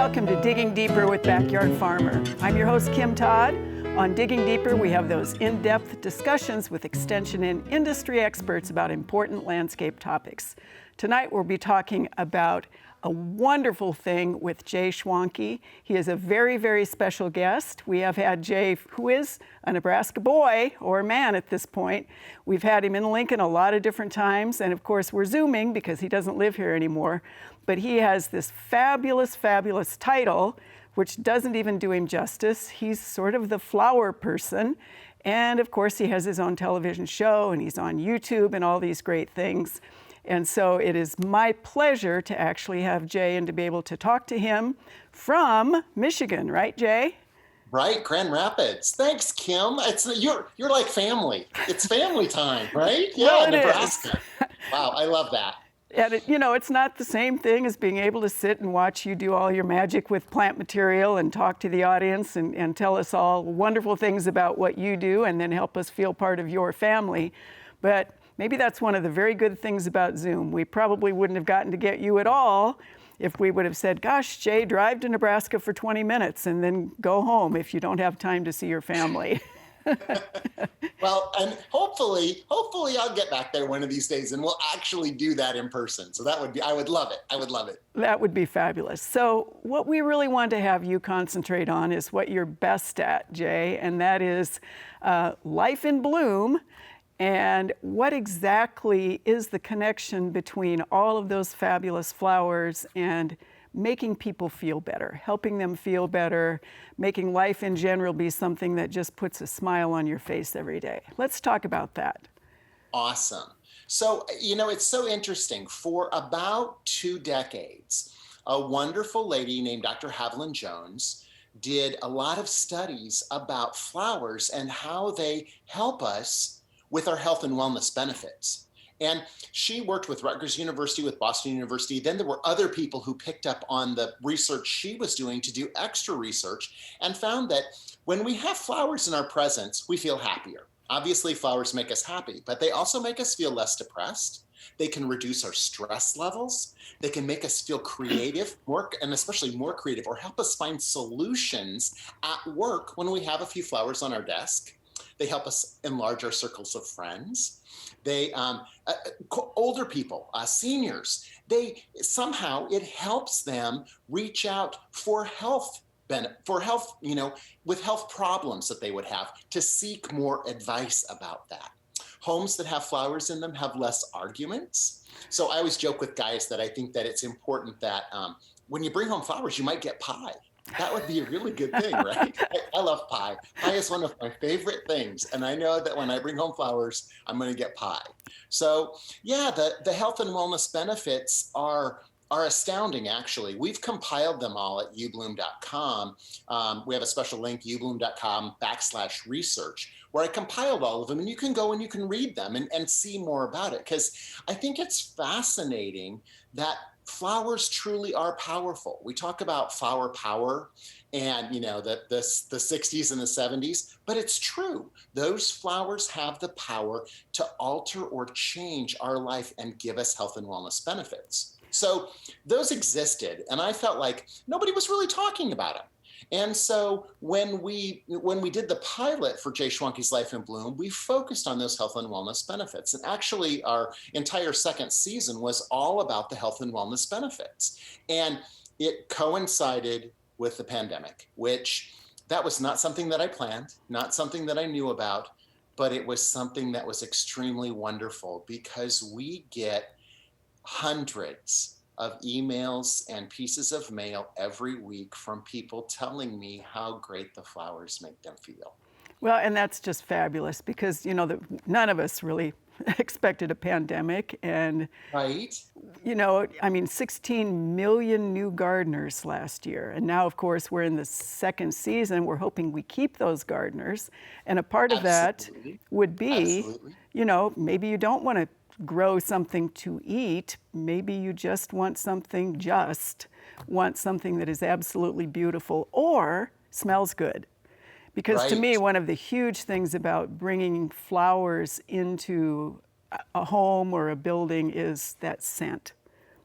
welcome to Digging Deeper with Backyard Farmer. I'm your host, Kim Todd. On Digging Deeper, we have those in-depth discussions with extension and industry experts about important landscape topics. Tonight, we'll be talking about a wonderful thing with Jay Schwanke. He is a very, very special guest. We have had Jay, who is a Nebraska boy or man at this point. We've had him in Lincoln a lot of different times, and of course, we're Zooming because he doesn't live here anymore. But he has this fabulous, fabulous title, which doesn't even do him justice. He's sort of the flower person. And of course, he has his own television show, and he's on YouTube and all these great things. And so it is my pleasure to actually have Jay and to be able to talk to him from Michigan, right, Jay? Right, Grand Rapids. Thanks, Kim. You're like family. It's family time, right? Yeah, well, Nebraska. Wow, I love that. And it's not the same thing as being able to sit and watch you do all your magic with plant material and talk to the audience and tell us all wonderful things about what you do and then help us feel part of your family. But maybe that's one of the very good things about Zoom. We probably wouldn't have gotten to get you at all if we would have said, gosh, Jay, drive to Nebraska for 20 minutes and then go home if you don't have time to see your family. Well, and hopefully I'll get back there one of these days and we'll actually do that in person. So I would love it. I would love it. That would be fabulous. So what we really want to have you concentrate on is what you're best at, Jay, and that is life in bloom. And what exactly is the connection between all of those fabulous flowers and making people feel better, helping them feel better, making life in general be something that just puts a smile on your face every day? Let's talk about that. Awesome. So, it's so interesting. For about 2 decades, a wonderful lady named Dr. Haviland Jones did a lot of studies about flowers and how they help us with our health and wellness benefits. And she worked with Rutgers University, with Boston University. Then there were other people who picked up on the research she was doing to do extra research and found that when we have flowers in our presence, we feel happier. Obviously, flowers make us happy, but they also make us feel less depressed. They can reduce our stress levels. They can make us feel creative, and especially more creative, or help us find solutions at work when we have a few flowers on our desk. They help us enlarge our circles of friends. They, older people, seniors, it helps them reach out for health, with health problems that they would have, to seek more advice about that. Homes that have flowers in them have less arguments. So I always joke with guys that I think that it's important that when you bring home flowers, you might get pie. That would be a really good thing, right? I love pie. Pie is one of my favorite things. And I know that when I bring home flowers, I'm going to get pie. So yeah, the health and wellness benefits are astounding, actually. We've compiled them all at ubloom.com. We have a special link, ubloom.com/research, where I compiled all of them. And you can go and you can read them and see more about it. Because I think it's fascinating that flowers truly are powerful. We talk about flower power and, the 60s and the 70s, but it's true. Those flowers have the power to alter or change our life and give us health and wellness benefits. So those existed, and I felt like nobody was really talking about them. And so when we did the pilot for Jay Schwanke's Life in Bloom, we focused on those health and wellness benefits. And actually, our entire second season was all about the health and wellness benefits. And it coincided with the pandemic, which that was not something that I planned, not something that I knew about, but it was something that was extremely wonderful because we get hundreds of emails and pieces of mail every week from people telling me how great the flowers make them feel. Well, and that's just fabulous because, none of us really expected a pandemic. And, right. 16 million new gardeners last year. And now, of course, we're in the second season. We're hoping we keep those gardeners. And a part of that would be, maybe you don't want to grow something to eat. Maybe you just want something that is absolutely beautiful or smells good. Because to me, one of the huge things about bringing flowers into a home or a building is that scent.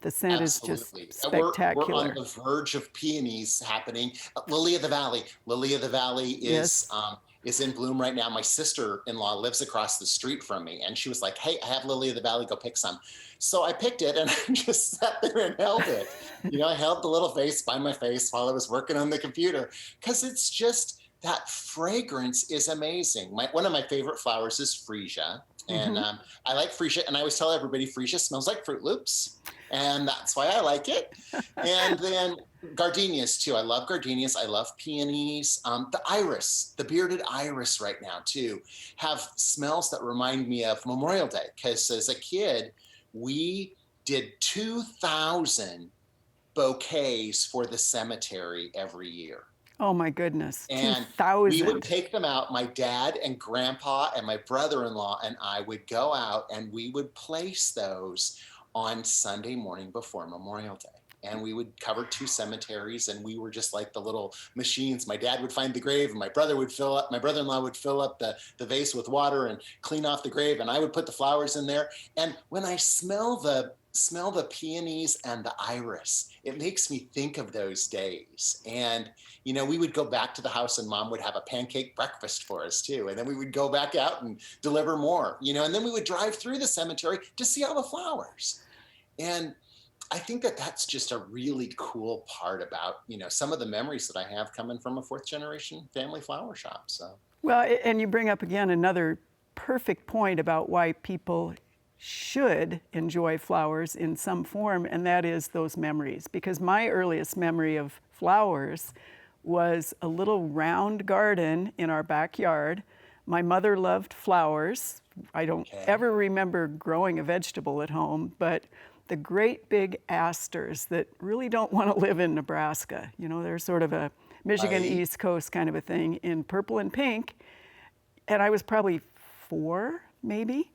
The scent is just Absolutely. We're on spectacular. the verge of peonies happening. Lily of the Valley. Lily of the Valley Yes. is in bloom right now. My sister-in-law lives across the street from me, and she was like, "Hey, I have Lily of the Valley. Go pick some." So I picked it, and I just sat there and held it. I held the little vase by my face while I was working on the computer, because it's just that fragrance is amazing. One of my favorite flowers is freesia. And Hmm. I like freesia, and I always tell everybody freesia smells like Fruit Loops, and that's why I like it. And then gardenias too. I love gardenias. I love peonies. The iris, the bearded iris, right now too, have smells that remind me of Memorial Day. Because as a kid, we did 2,000 bouquets for the cemetery every year. Oh my goodness, And we would 2,000. take them out. My dad and grandpa and my brother-in-law and I would go out, and we would place those on Sunday morning before Memorial Day. And we would cover 2 cemeteries, and we were just like the little machines. My dad would find the grave, and my brother-in-law would fill up the vase with water and clean off the grave, and I would put the flowers in there. And when I smell the peonies and the iris, it makes me think of those days. And we would go back to the house, and Mom would have a pancake breakfast for us too. And then we would go back out and deliver more, and then we would drive through the cemetery to see all the flowers. And I think that that's just a really cool part about, some of the memories that I have coming from a 4th-generation family flower shop. So, Well, and you bring up again another perfect point about why people should enjoy flowers in some form, and that is those memories. Because my earliest memory of flowers was a little round garden in our backyard. My mother loved flowers. I don't okay. ever remember growing a vegetable at home, but the great big asters that really don't want to live in Nebraska. They're sort of a Michigan Right. East Coast kind of a thing in purple and pink. And I was probably 4, maybe.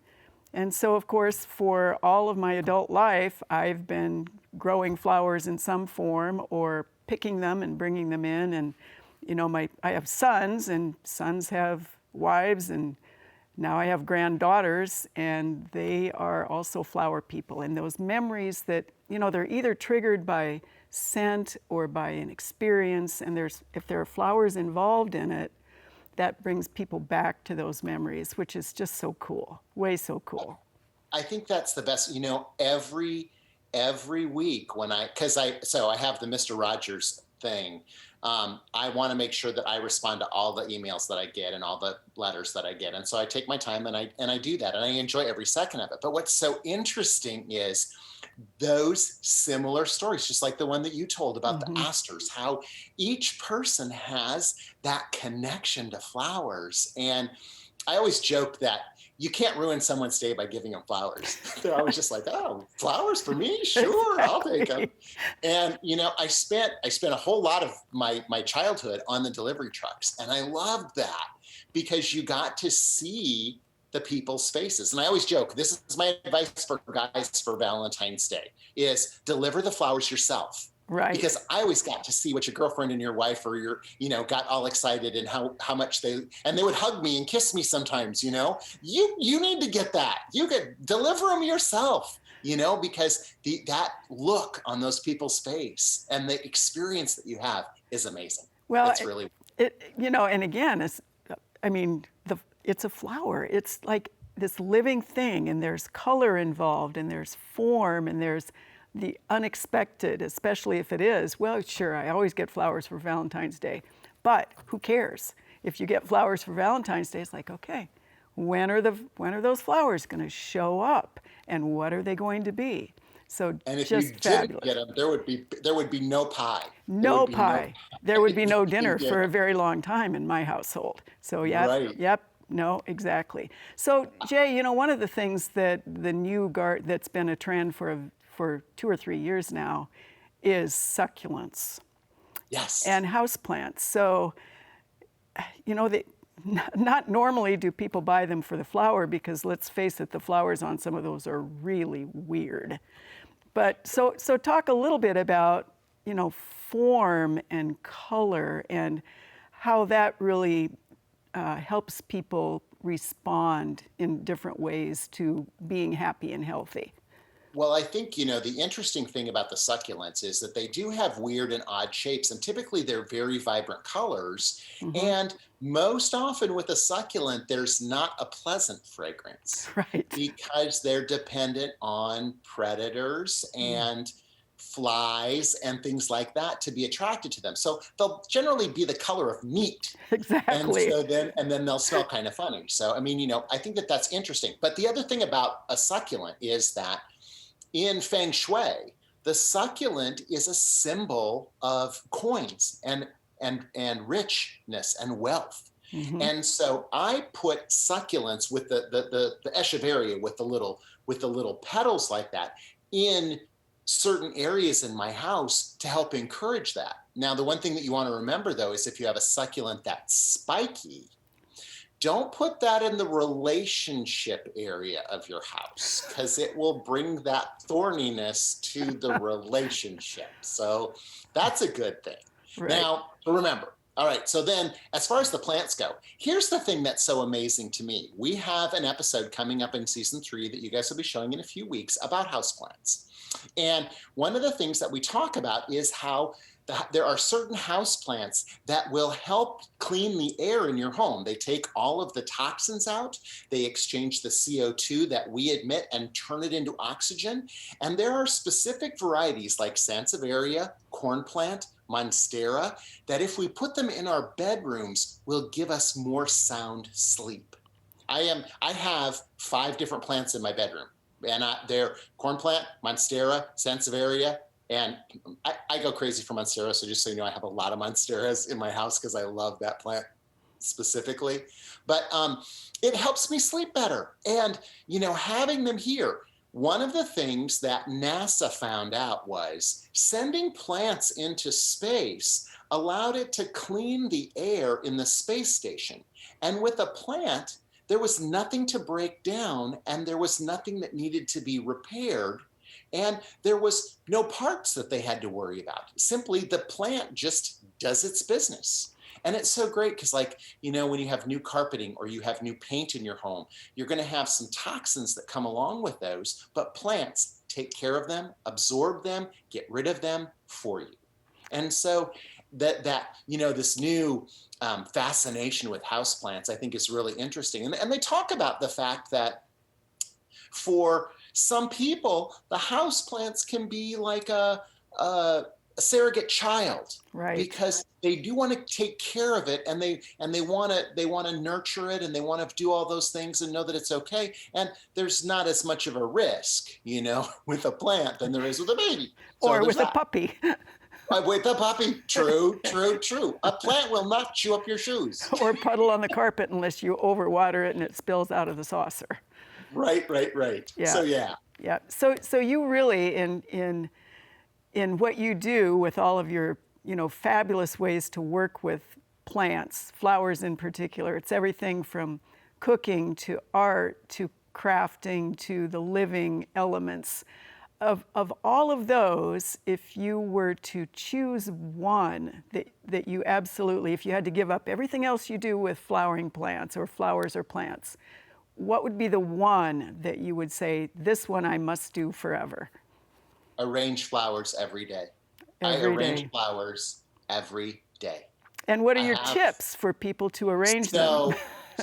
And so, of course, for all of my adult life, I've been growing flowers in some form or picking them and bringing them in. And, I have sons, and sons have wives, and now I have granddaughters, and they are also flower people. And those memories that, they're either triggered by scent or by an experience, and if there are flowers involved in it, that brings people back to those memories, which is just so cool, way so cool. I think that's the best. Every week so I have the Mr. Rogers thing. I want to make sure that I respond to all the emails that I get and all the letters that I get, and so I take my time and I do that, and I enjoy every second of it. But what's so interesting is those similar stories, just like the one that you told about the asters, how each person has that connection to flowers. And I always joke that you can't ruin someone's day by giving them flowers. They're always just like, "Oh, flowers for me? Sure, I'll take them." And I spent a whole lot of my childhood on the delivery trucks, and I loved that because you got to see the people's faces. And I always joke, this is my advice for guys for Valentine's Day, is deliver the flowers yourself. Right. Because I always got to see what your girlfriend and your wife or your, got all excited, and how much they would hug me and kiss me sometimes, you need to get that. You could deliver them yourself, because that look on those people's face and the experience that you have is amazing. Well, it's really, and again, it's a flower. It's like this living thing, and there's color involved, and there's form, and there's the unexpected, especially if it is. Well, sure, I always get flowers for Valentine's Day, but who cares? If you get flowers for Valentine's Day, it's like, okay, when are those flowers going to show up, and what are they going to be? So and if just you fabulous. didn't get them, there would be no pie. No pie. There would be no dinner Yeah. for a very long time in my household. So yeah, Right. yep, no, exactly. So Jay, one of the things that that's been a trend for 2 or 3 years now is succulents. Yes. And houseplants. So, not normally do people buy them for the flower, because let's face it, the flowers on some of those are really weird. But so talk a little bit about, form and color and how that really helps people respond in different ways to being happy and healthy. Well, I think, the interesting thing about the succulents is that they do have weird and odd shapes, and typically they're very vibrant colors. Hmm. And most often with a succulent, there's not a pleasant fragrance Right. because they're dependent on predators Mm. and flies and things like that to be attracted to them. So they'll generally be the color of meat. Exactly. And then they'll smell kind of funny. So, I mean, I think that that's interesting. But the other thing about a succulent is that in Feng Shui, the succulent is a symbol of coins and richness and wealth. Hmm. And so I put succulents with the echeveria with the little petals like that in certain areas in my house to help encourage that. Now, the one thing that you want to remember though is if you have a succulent that's spiky, don't put that in the relationship area of your house because it will bring that thorniness to the relationship. So that's a good thing. Right. Now, remember, all right, so then as far as the plants go, here's the thing that's so amazing to me. We have an episode coming up in season 3 that you guys will be showing in a few weeks about houseplants. And one of the things that we talk about is how there are certain houseplants that will help clean the air in your home. They take all of the toxins out, they exchange the CO2 that we emit and turn it into oxygen. And there are specific varieties like Sansevieria, cornplant, monstera, that if we put them in our bedrooms, will give us more sound sleep. I have 5 different plants in my bedroom, and they're cornplant, monstera, Sansevieria, and I go crazy for monstera. So just so you know, I have a lot of monsteras in my house because I love that plant specifically. But it helps me sleep better. And, having them here, one of the things that NASA found out was sending plants into space allowed it to clean the air in the space station. And with a plant, there was nothing to break down and there was nothing that needed to be repaired. And there was no parts that they had to worry about. Simply the plant just does its business. And it's so great because when you have new carpeting or you have new paint in your home, you're going to have some toxins that come along with those, but plants take care of them, absorb them, get rid of them for you. And so this new fascination with houseplants, I think is really interesting. And they talk about the fact that for some people, the houseplants can be like a surrogate child, Right. because they do want to take care of it and they want to nurture it and they want to do all those things and know that it's okay. And there's not as much of a risk, with a plant than there is with a baby. So Or with a that. puppy. With the puppy, true. A plant will not chew up your shoes. Or puddle on the carpet unless you overwater it and it spills out of the saucer. Right. Yeah. So yeah. Yeah. So you really in what you do with all of your, fabulous ways to work with plants, flowers in particular, it's everything from cooking to art to crafting to the living elements. Of all of those, if you were to choose one that you absolutely, if you had to give up everything else you do with flowering plants or flowers or plants, what would be the one that you would say, this one I must do forever? Arrange flowers every day. I Every arrange day. flowers every day. And what are I your have tips for people to arrange them?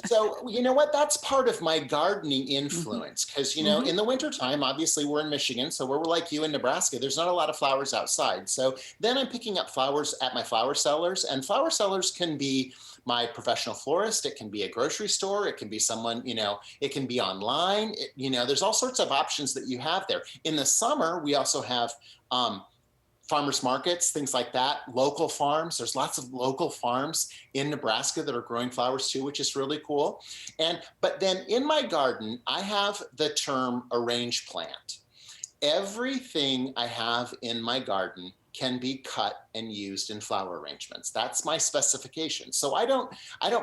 So you know what? That's part of my gardening influence because, in the wintertime, obviously we're in Michigan, so we're like you in Nebraska. There's not a lot of flowers outside. So then I'm picking up flowers at my flower sellers, and flower sellers can be my professional florist. It can be a grocery store. It can be someone, it can be online. There's all sorts of options that you have there. In the summer, we also have farmers markets, things like that, local farms. There's lots of local farms in Nebraska that are growing flowers too, which is really cool. But then in my garden, I have the term arrange plant. Everything I have in my garden can be cut and used in flower arrangements. That's my specification. So I don't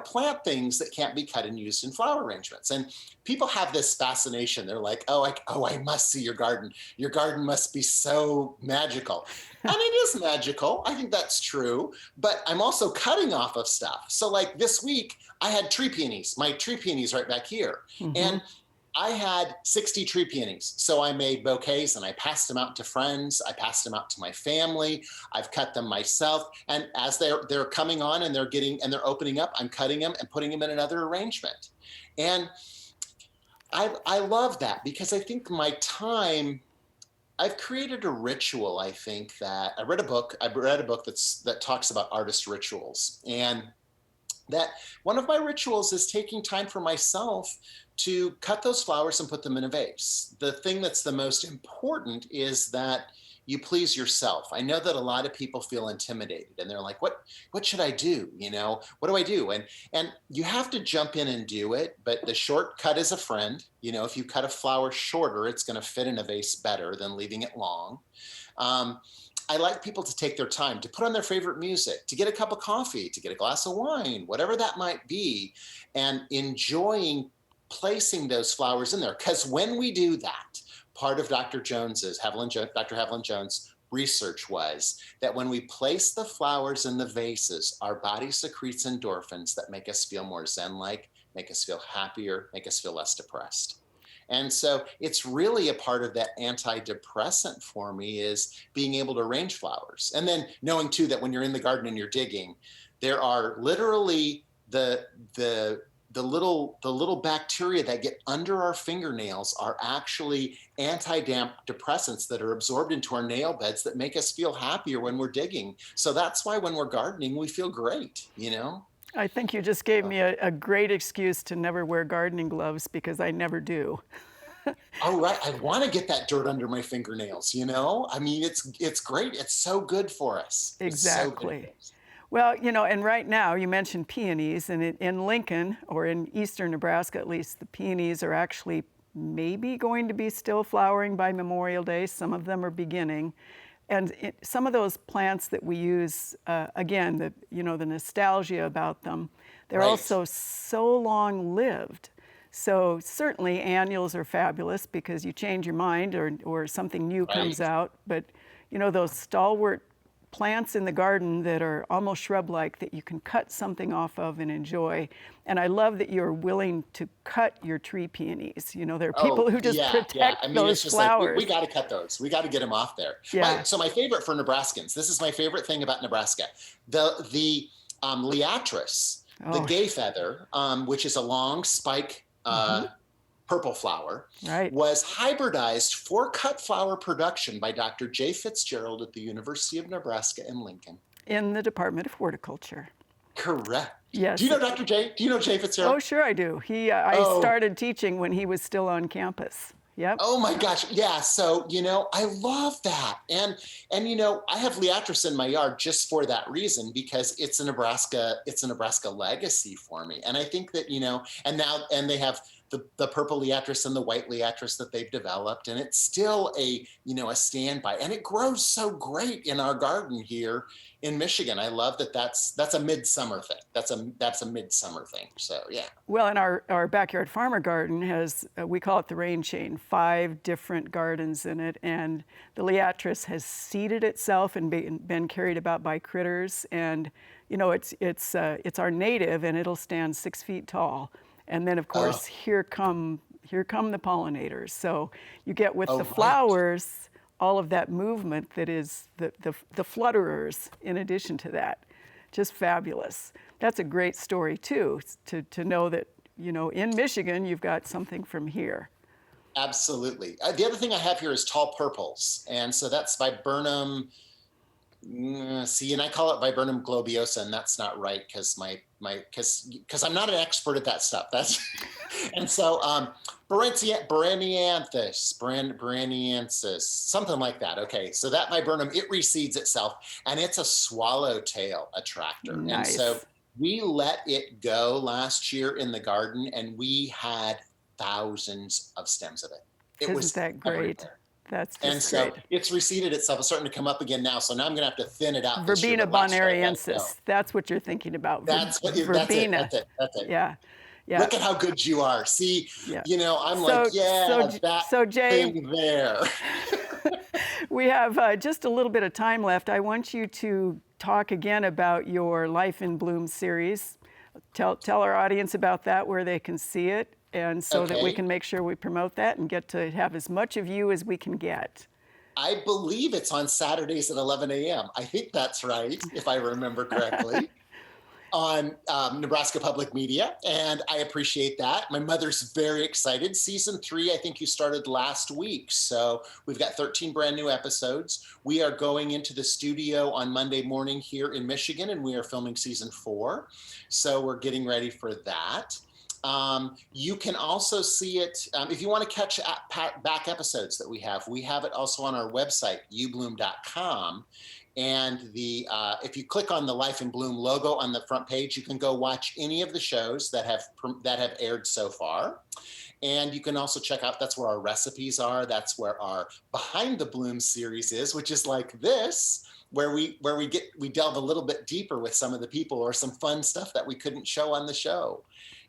plant things that can't be cut and used in flower arrangements. And people have this fascination. They're like, I must see your garden. Your garden must be so magical. And it is magical. I think that's true. But I'm also cutting off of stuff. So like this week, I had tree peonies, my tree peonies right back here. Mm-hmm. And I had 60 tree peonies. So I made bouquets and I passed them out to friends. I passed them out to my family. I've cut them myself. And as they're coming on and they're opening up, I'm cutting them and putting them in another arrangement. And I love that because I think I've created a ritual. I think that I read a book that talks about artist rituals, and that one of my rituals is taking time for myself to cut those flowers and put them in a vase. The thing that's the most important is that you please yourself. I know that a lot of people feel intimidated and they're like, what should I do? What do I do? And you have to jump in and do it, but the shortcut is a friend. If you cut a flower shorter, it's going to fit in a vase better than leaving it long. I like people to take their time, to put on their favorite music, to get a cup of coffee, to get a glass of wine, whatever that might be, and enjoying placing those flowers in there. Because when we do that, part of Dr. Haviland Jones' research was that when we place the flowers in the vases, our body secretes endorphins that make us feel more zen-like, make us feel happier, make us feel less depressed. And so it's really a part of that antidepressant for me is being able to arrange flowers. And then knowing too that when you're in the garden and you're digging, there are literally the little bacteria that get under our fingernails are actually antidepressants that are absorbed into our nail beds that make us feel happier when we're digging. So that's why when we're gardening, we feel great, I think you just gave me a great excuse to never wear gardening gloves because I never do. Oh, right. I want to get that dirt under my fingernails, I mean, it's great. It's so good for us. Exactly. Well, and right now you mentioned peonies, and in Lincoln, or in eastern Nebraska at least, the peonies are actually maybe going to be still flowering by Memorial Day. Some of them are beginning. And some of those plants that we use, again, the nostalgia about them, they're also so long-lived. So certainly annuals are fabulous because you change your mind or something new comes out. But, those stalwart plants in the garden that are almost shrub-like that you can cut something off of and enjoy. And I love that you're willing to cut your tree peonies. There are people who just protect those flowers. Like, we got to cut those. We got to get them off there. Yeah. So my favorite for Nebraskans, this is my favorite thing about Nebraska, the liatris, the gay feather, which is a long spike purple flower, was hybridized for cut flower production by Dr. J. Fitzgerald at the University of Nebraska in Lincoln. In the Department of Horticulture. Correct. Yes. Do you know Dr. J? Do you know J. Fitzgerald? Oh, sure I do. I started teaching when he was still on campus. Yep. Oh my gosh. Yeah. So, I love that. And I have liatris in my yard just for that reason, because it's a Nebraska legacy for me. And I think that, and they have the purple liatris and the white liatris that they've developed, and it's still a standby, and it grows so great in our garden here in Michigan. I love that that's a midsummer thing. That's a midsummer thing. So yeah. Well, and our backyard farmer garden has, we call it the rain chain, 5 different gardens in it, and the liatris has seeded itself and been carried about by critters, and it's our native, and it'll stand 6 feet tall. And then, of course, here come the pollinators. So you get with the flowers all of that movement that is the flutterers in addition to that. Just fabulous. That's a great story, too, to know that, in Michigan, you've got something from here. Absolutely. The other thing I have here is tall purples. And so that's viburnum. See, and I call it Viburnum globiosa, and that's not right because because I'm not an expert at that stuff. And so Baranianthus, something like that. Okay, so that viburnum, it reseeds itself, and it's a swallowtail attractor. Nice. And so we let it go last year in the garden, and we had thousands of stems of it. Isn't that great? Everywhere. That's just and so great. it's reseeded itself. It's starting to come up again now. So now I'm going to have to thin it out. Verbena bonariensis. That's what you're thinking about. Verbena. That's it. Yeah. Look at how good you are. See, I'm so Jay, thing there. We have just a little bit of time left. I want you to talk again about your Life in Bloom series. Tell our audience about that, where they can see it. and so that we Okay. can make sure we promote that and get to have as much of you as we can get. I believe it's on Saturdays at 11 a.m. I think that's right, if I remember correctly, on Nebraska Public Media. And I appreciate that. My mother's very excited. Season 3, I think you started last week. So we've got 13 brand new episodes. We are going into the studio on Monday morning here in Michigan, and we are filming season 4. So we're getting ready for that. You can also see it if you want to catch back episodes that we have it also on our website, ubloom.com. And if you click on the Life in Bloom logo on the front page, you can go watch any of the shows that have aired so far. And you can also check out, that's where our recipes are. That's where our Behind the Bloom series is, which is like this, where we delve a little bit deeper with some of the people or some fun stuff that we couldn't show on the show.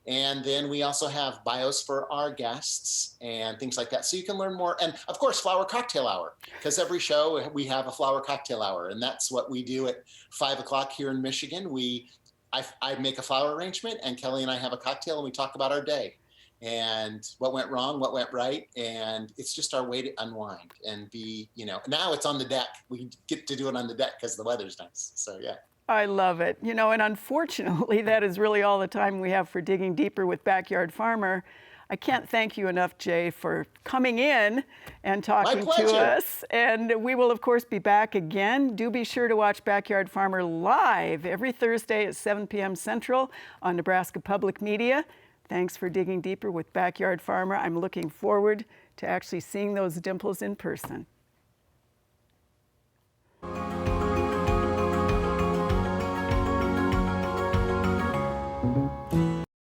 And then we also have bios for our guests and things like that. So you can learn more. And of course, Flower Cocktail Hour, because every show we have a Flower Cocktail Hour. And that's what we do at 5 o'clock here in Michigan. I make a flower arrangement, and Kelly and I have a cocktail, and we talk about our day and what went wrong, what went right. And it's just our way to unwind and be, now it's on the deck. We get to do it on the deck because the weather's nice. So, yeah. I love it. And unfortunately, that is really all the time we have for Digging Deeper with Backyard Farmer. I can't thank you enough, Jay, for coming in and talking to us. And we will, of course, be back again. Do be sure to watch Backyard Farmer live every Thursday at 7 p.m. Central on Nebraska Public Media. Thanks for digging deeper with Backyard Farmer. I'm looking forward to actually seeing those dimples in person.